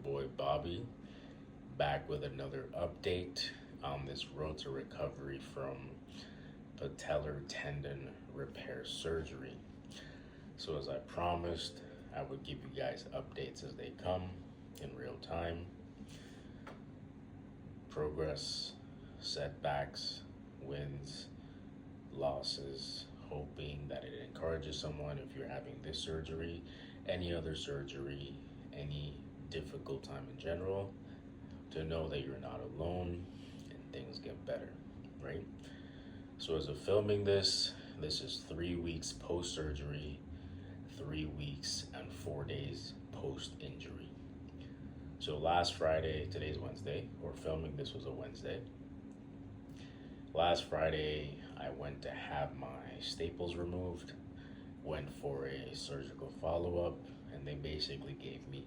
boy Bobby, back with another update on this road to recovery from patellar tendon repair surgery. So, as I promised, I would give you guys updates as they come in real time. Progress, setbacks, wins, losses, hoping that it encourages someone if you're having this surgery, any other surgery, any difficult time in general, to know that you're not alone and things get better, right? So as of filming this is 3 weeks post-surgery, 3 weeks and 4 days post-injury. So last Friday, today's Wednesday, or filming this was a Wednesday. Last Friday, I went to have my staples removed, went for a surgical follow-up, and they basically gave me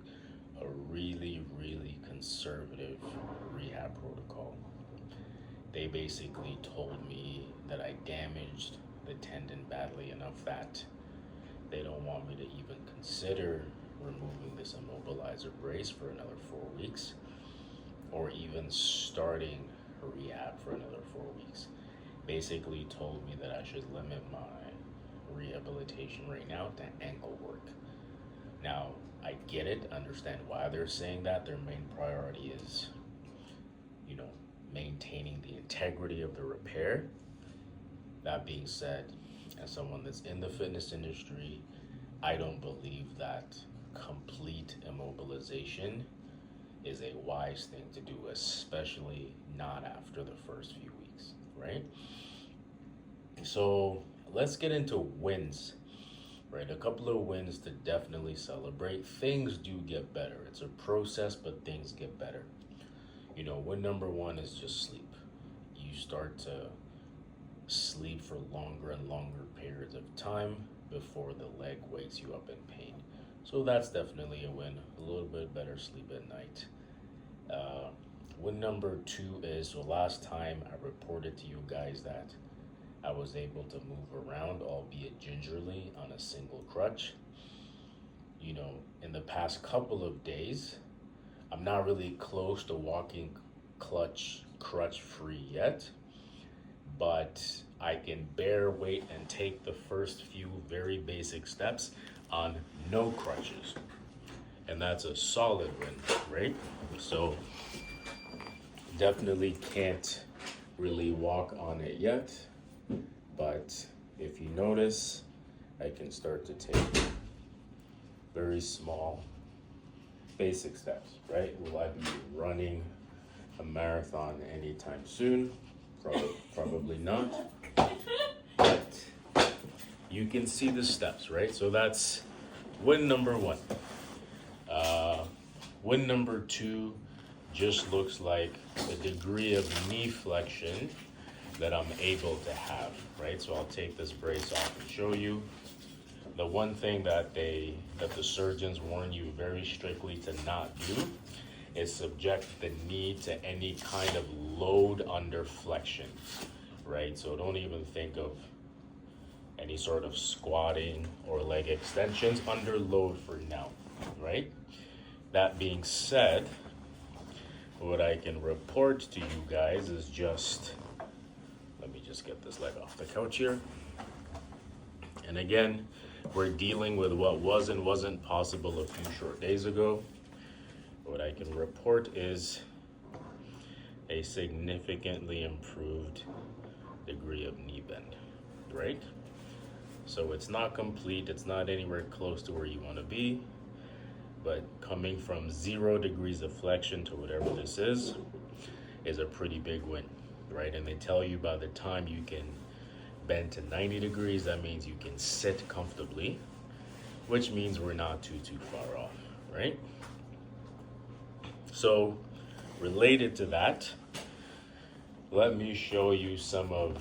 a really conservative rehab protocol. They basically told me that I damaged the tendon badly enough that they don't want me to even consider removing this immobilizer brace for another 4 weeks, or even starting rehab for another 4 weeks. Basically told me that I should limit my rehabilitation right now to ankle work. Now, I get it, understand why they're saying that. Their main priority is, maintaining the integrity of the repair. That being said, as someone that's in the fitness industry, I don't believe that complete immobilization is a wise thing to do, especially not after the first few weeks, right? So let's get into wins, right? A couple of wins to definitely celebrate. Things do get better. It's a process, but things get better. Win number one is just sleep. You start to sleep for longer and longer periods of time before the leg wakes you up in pain. So that's definitely a win. A little bit better sleep at night. Win number two is, so last time I reported to you guys that I was able to move around, albeit gingerly, on a single crutch. In the past couple of days, I'm not really close to walking crutch free yet, but I can bear weight and take the first few very basic steps on no crutches. And that's a solid win, right? So definitely can't really walk on it yet, but if you notice, I can start to take very small basic steps, right? Will I be running a marathon anytime soon? Probably not, but you can see the steps, right? So that's win number one. Win number two just looks like the degree of knee flexion that I'm able to have, right? So I'll take this brace off and show you. The one thing that the surgeons warn you very strictly to not do is subject the knee to any kind of load under flexion, right? So don't even think of any sort of squatting or leg extensions under load for now, right? That being said, what I can report to you guys is let me just get this leg off the couch here. And again, we're dealing with what was and wasn't possible a few short days ago. What I can report is a significantly improved degree of knee bend, right? So it's not complete, it's not anywhere close to where you want to be, but coming from 0 degrees of flexion to whatever this is a pretty big win, right? And they tell you by the time you can bend to 90 degrees, that means you can sit comfortably, which means we're not too far off, right? So related to that, let me show you some of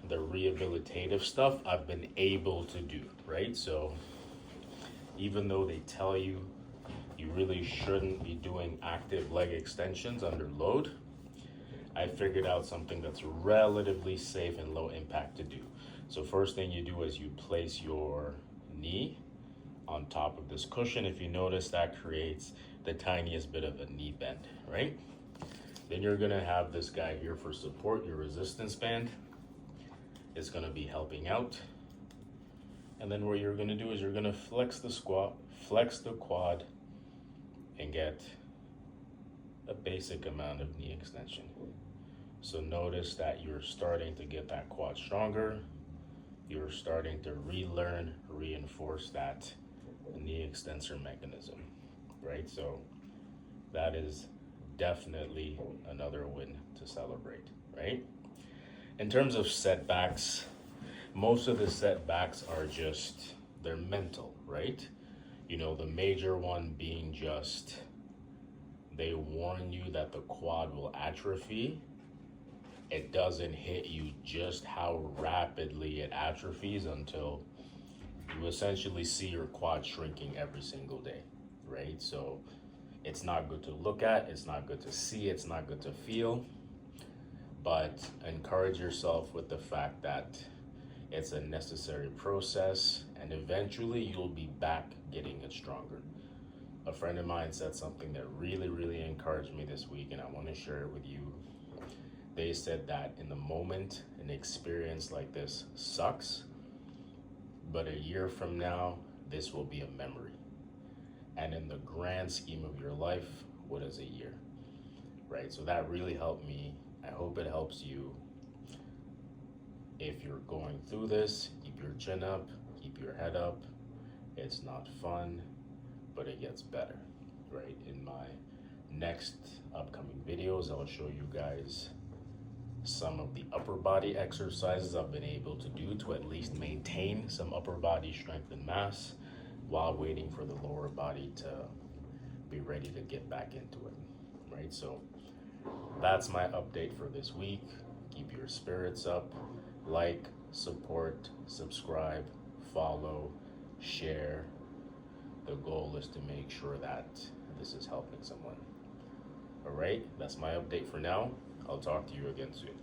the rehabilitative stuff I've been able to do, right? So even though they tell you you really shouldn't be doing active leg extensions under load, I figured out something that's relatively safe and low impact to do. So first thing you do is you place your knee on top of this cushion. If you notice, that creates the tiniest bit of a knee bend, right? Then you're gonna have this guy here for support, your resistance band. It's gonna be helping out. And then what you're gonna do is you're gonna flex the quad, and get a basic amount of knee extension. So notice that you're starting to get that quad stronger. You're starting to reinforce that knee extensor mechanism, right? So that is definitely another win to celebrate, right? In terms of setbacks, most of the setbacks are just, they're mental, right? You know, the major one being just, they warn you that the quad will atrophy. It doesn't hit you just how rapidly it atrophies until you essentially see your quad shrinking every single day, right? So it's not good to look at, it's not good to see, it's not good to feel, but encourage yourself with the fact that it's a necessary process, and eventually you'll be back getting it stronger. A friend of mine said something that really encouraged me this week, and I want to share it with you. They said that in the moment, an experience like this sucks, but a year from now, this will be a memory. And in the grand scheme of your life, what is a year, right? So that really helped me. I hope it helps you. If you're going through this, keep your chin up, keep your head up. It's not fun, but it gets better, right? In my next upcoming videos, I'll show you guys some of the upper body exercises I've been able to do to at least maintain some upper body strength and mass while waiting for the lower body to be ready to get back into it, right? So that's my update for this week. Keep your spirits up. Like, support, subscribe, follow, share. The goal is to make sure that this is helping someone. All right, that's my update for now. I'll talk to you again soon.